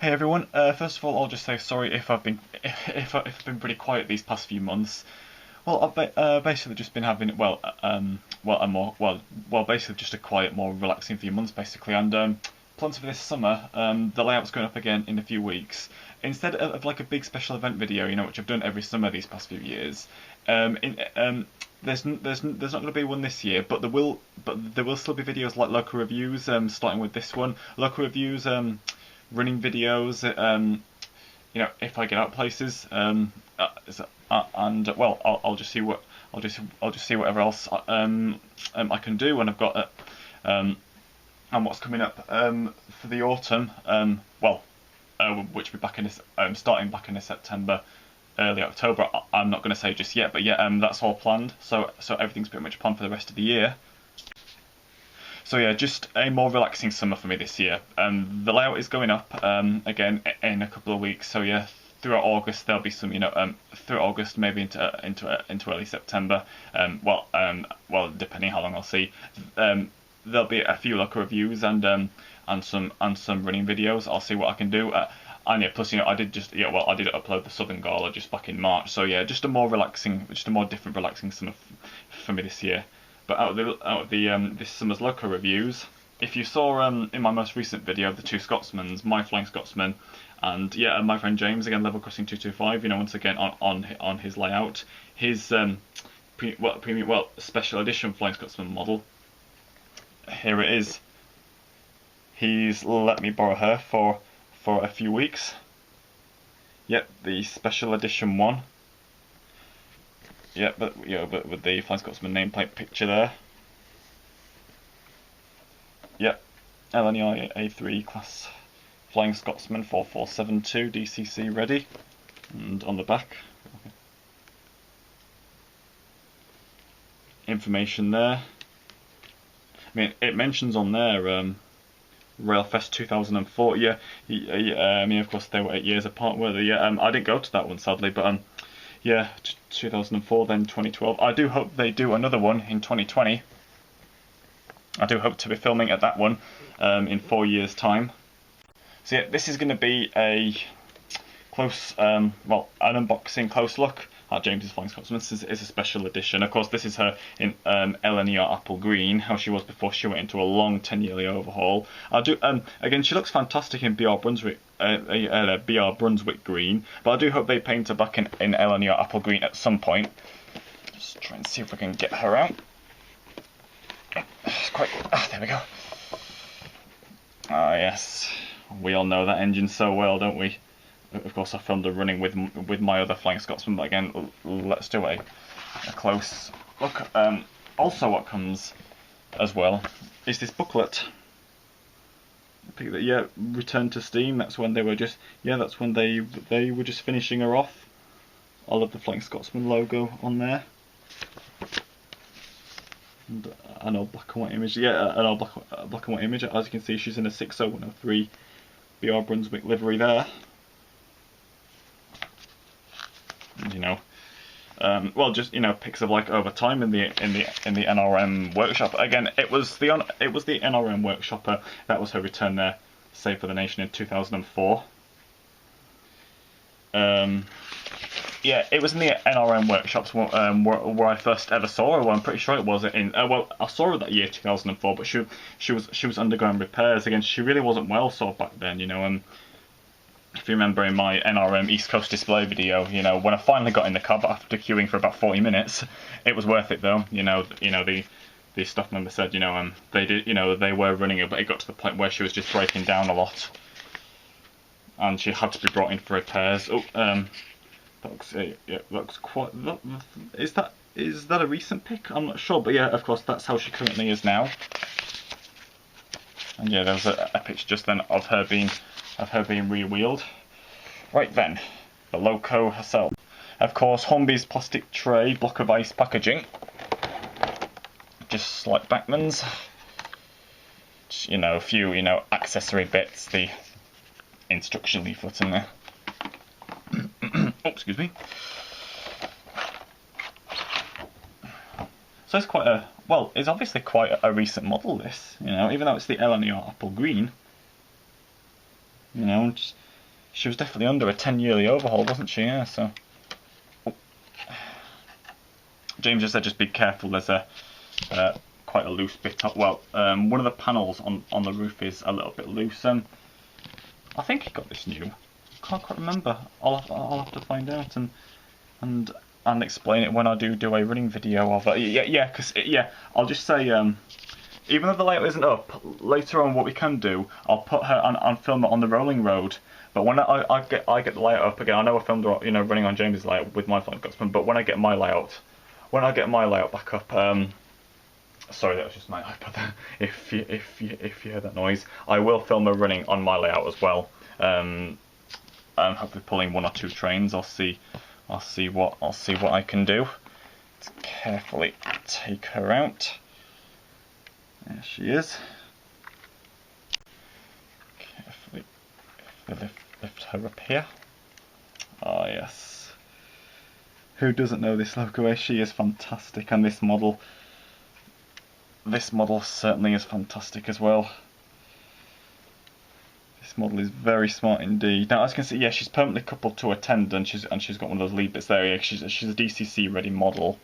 Hey everyone. First of all, I'll just say sorry if I've been if I've been pretty quiet these past few months. Well, I've basically just been having basically just a quiet, more relaxing few months basically, and plans for this summer. The layout's going up again in a few weeks. Instead of like a big special event video, which I've done every summer these past few years. There's not going to be one this year, but there will still be videos like local reviews. Starting with this one, local reviews. Running videos, if I get out places, and well, I'll just see whatever else I can do when I've got and what's coming up for the autumn. Which will be back in this, starting back in September, early October. I'm not going to say just yet, but yeah, that's all planned. So everything's pretty much planned for the rest of the year. So yeah, just a more relaxing summer for me this year. The layout is going up again in a couple of weeks. So yeah, throughout August there'll be some, through August maybe into early September. Depending how long I'll see, there'll be a few local reviews and some running videos. I'll see what I can do. And yeah, plus I did upload the Southern Gala just back in March. So yeah, just a more different relaxing summer for me this year. But out of the this summer's local reviews, if you saw in my most recent video, the two Scotsmans, my Flying Scotsman, and yeah, my friend James again, Level Crossing 225, once again on his layout, his special edition Flying Scotsman model. Here it is. He's let me borrow her for a few weeks. Yep, the special edition one. Yeah, but with the Flying Scotsman nameplate picture there. Yep, LNEI A3 class Flying Scotsman 4472 DCC ready, and on the back, information there. I mean, it mentions on there Railfest 2004. Yeah, of course they were 8 years apart, were they? Yeah, I didn't go to that one sadly, but yeah, 2004, then 2012. I do hope they do another one in 2020. I do hope to be filming at that one in 4 years' time. So yeah, this is going to be a close, an unboxing close look at James's Flying Scotsman. This is a special edition. Of course, this is her in LNER Apple Green, how she was before she went into a long 10-yearly overhaul. Again, she looks fantastic in BR Brunswick Green, but I do hope they paint her back in LNER Apple Green at some point. Just try and see if we can get her out. It's quite. There we go. Yes, we all know that engine so well, don't we? Of course, I filmed her running with my other Flying Scotsman, but again, let's do a close look. Also, what comes as well is this booklet. Yeah, Return to Steam. That's when they were just that's when they were just finishing her off. I love the Flying Scotsman logo on there. And an old black and white image. Yeah, an old black and white image. As you can see, she's in a 60103 BR Brunswick livery there. And, pics of like over time in the NRM workshop. Again, it was the NRM workshopper that was her return there, Save for the Nation in 2004. Yeah, it was in the NRM workshops where I first ever saw her. Well, I'm pretty sure it was in. I saw her that year, 2004, but she was undergoing repairs. Again, she really wasn't well sold back then. If you remember in my NRM East Coast display video, when I finally got in the car, but after queuing for about 40 minutes, it was worth it though. The staff member said, they did, they were running it, but it got to the point where she was just breaking down a lot, and she had to be brought in for repairs. Looks quite. Is that a recent pic? I'm not sure, but yeah, of course, that's how she currently is now. And yeah, there was a picture just then of her being re-wheeled. Right then, the loco herself. Of course, Hornby's plastic tray, block of ice packaging. Just like Backman's. A few, accessory bits, the instruction leaflet in there. Oh, excuse me. So it's quite it's obviously quite a recent model, this, even though it's the LNER Apple Green. She was definitely under a 10-yearly overhaul, wasn't she? Yeah, so... James just said just be careful, there's a quite a loose bit up. Well, one of the panels on the roof is a little bit loose. I think he got this new. Can't quite remember. I'll have to find out and explain it when I do a running video of it. Yeah, I'll just say even though the layout isn't up, later on what we can do, I'll put her and film it on the rolling road. But when I get the layout up again, I know I filmed running on James's layout with my Flying Scotsman, but when I get my layout back up, sorry, that was just my iPad there. If you hear that noise, I will film her running on my layout as well. I'm hopefully pulling 1 or 2 trains. I'll see what I can do. Let's carefully take her out. There she is. Carefully lift her up here. Ah, yes. Who doesn't know this loco? She is fantastic, and this model certainly is fantastic as well. This model is very smart indeed. Now, as you can see, yeah, she's permanently coupled to a tender, and she's got one of those lead bits there. Yeah, she's a DCC ready model.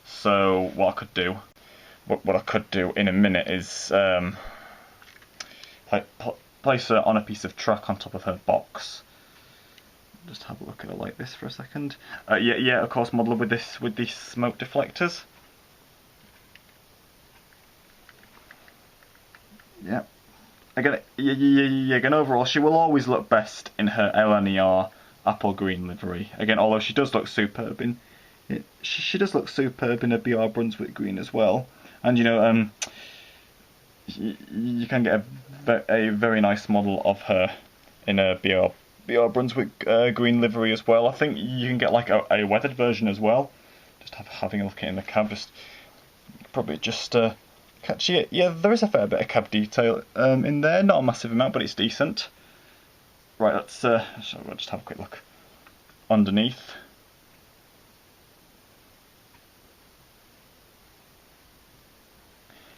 So what I could do in a minute is place her on a piece of track on top of her box. Just have a look at her like this for a second. Yeah, of course, model with these smoke deflectors. Yeah. Again, overall, she will always look best in her LNER apple green livery. Again, although she does look superb in, she does look superb in a BR Brunswick green as well. And you can get a very nice model of her in a BR Brunswick green livery as well. I think you can get like a weathered version as well. Just having a look at it in the cab, probably catch it. Yeah, there is a fair bit of cab detail in there, not a massive amount, but it's decent. Right, let's just have a quick look underneath.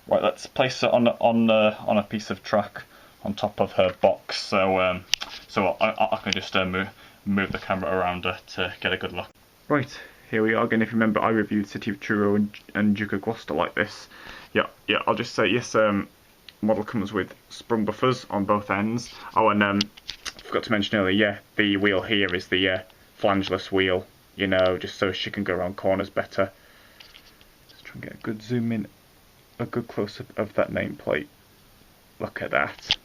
Right, let's place it on a piece of track on top of her box, so I can just move the camera around her to get a good look. Right, here we are again. If you remember, I reviewed City of Truro and Duke of Gloucester like this. Yeah, I'll just say yes. Model comes with sprung buffers on both ends. Oh, and forgot to mention earlier. Yeah, the wheel here is the flangeless wheel. You know, just so she can go around corners better. Let's try and get a good zoom in, a good close up of that nameplate. Look at that.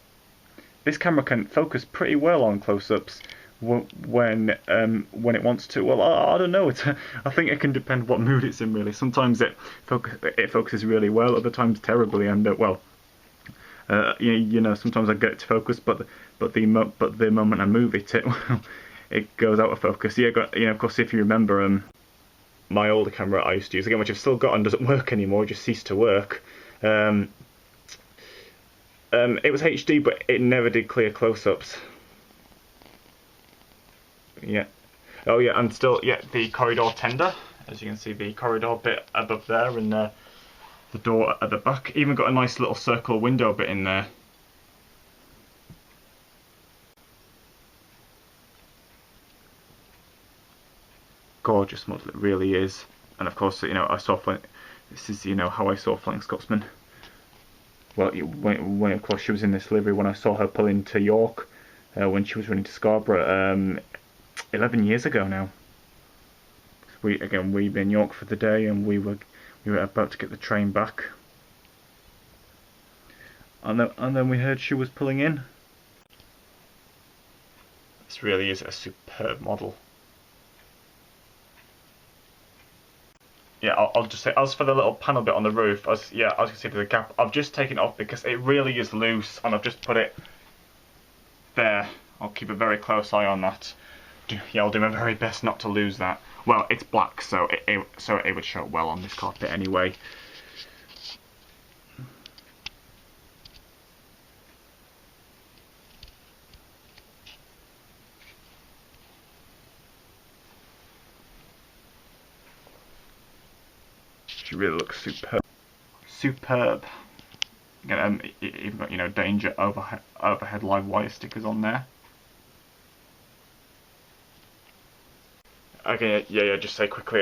This camera can focus pretty well on close-ups when it wants to. Well, I don't know. I think it can depend what mood it's in, really. Sometimes it focuses really well, other times terribly, and sometimes I get it to focus, but the moment I move it, it goes out of focus. Yeah, of course, if you remember, my older camera I used to use again, which I've still got and doesn't work anymore, just ceased to work. It was HD, but it never did clear close-ups. Yeah. Oh yeah, and still, yeah, the corridor tender. As you can see, the corridor bit above there, and the door at the back. Even got a nice little circle window bit in there. Gorgeous model, it really is. And of course, this is how I saw Flying Scotsman. Well, when of course she was in this livery when I saw her pull into York when she was running to Scarborough 11 years ago now. We'd been in York for the day, and we were about to get the train back, and then we heard she was pulling in. This really is a superb model. Yeah, I'll just say, as for the little panel bit on the roof, as you can see there's a gap, I've just taken it off because it really is loose, and I've just put it there. I'll keep a very close eye on that. Yeah, I'll do my very best not to lose that. Well, it's black, so it would show well on this carpet anyway. She really looks superb. Superb. Even got danger overhead live wire stickers on there. Okay, yeah, just say quickly.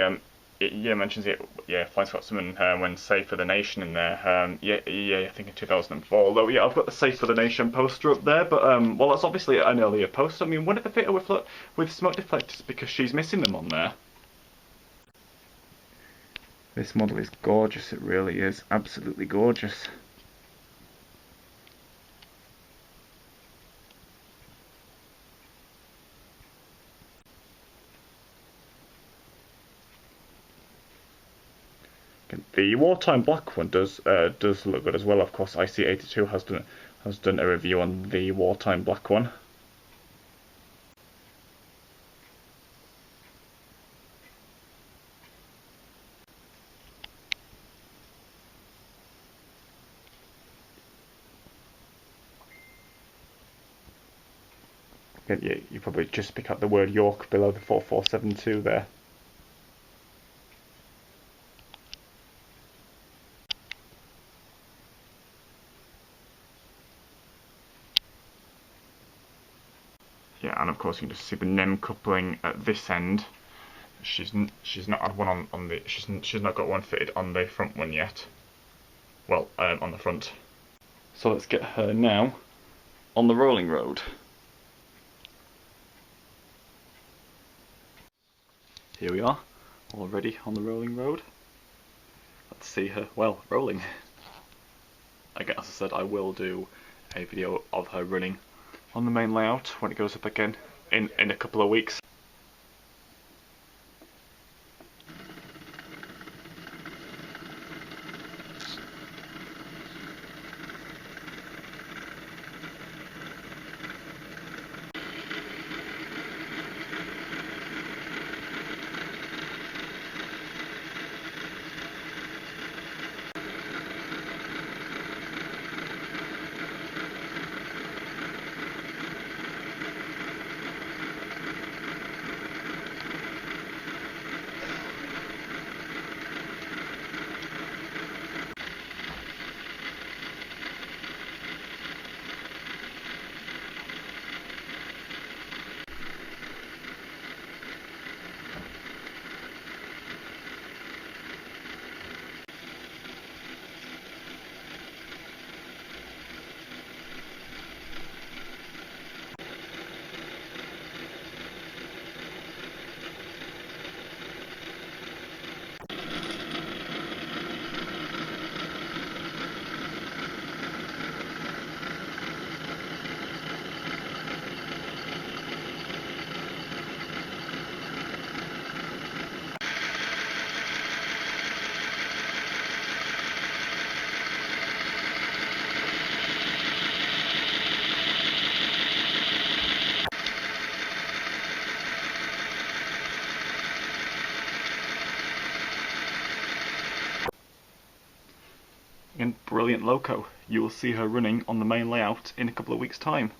It mentions it. Yeah, Flying Scotsman when Save for the Nation in there. Yeah, I think in 2004. Although yeah, I've got the Save for the Nation poster up there, but well, that's obviously an earlier poster. I mean, wonder if they fit her with smoke deflectors because she's missing them on there. This model is gorgeous. It really is absolutely gorgeous. The wartime black one does look good as well. Of course, IC82 has done a review on the wartime black one. Yeah, you probably just pick up the word York below the 4472 there. Yeah, and of course you can just see the NEM coupling at this end. She's not had one on the she's not got one fitted on the front one yet. Well, on the front. So let's get her now on the rolling road. Here we are, already on the rolling road. Let's see her, well, rolling. Again, as I said, I will do a video of her running on the main layout when it goes up again in a couple of weeks. And brilliant loco. You will see her running on the main layout in a couple of weeks' time.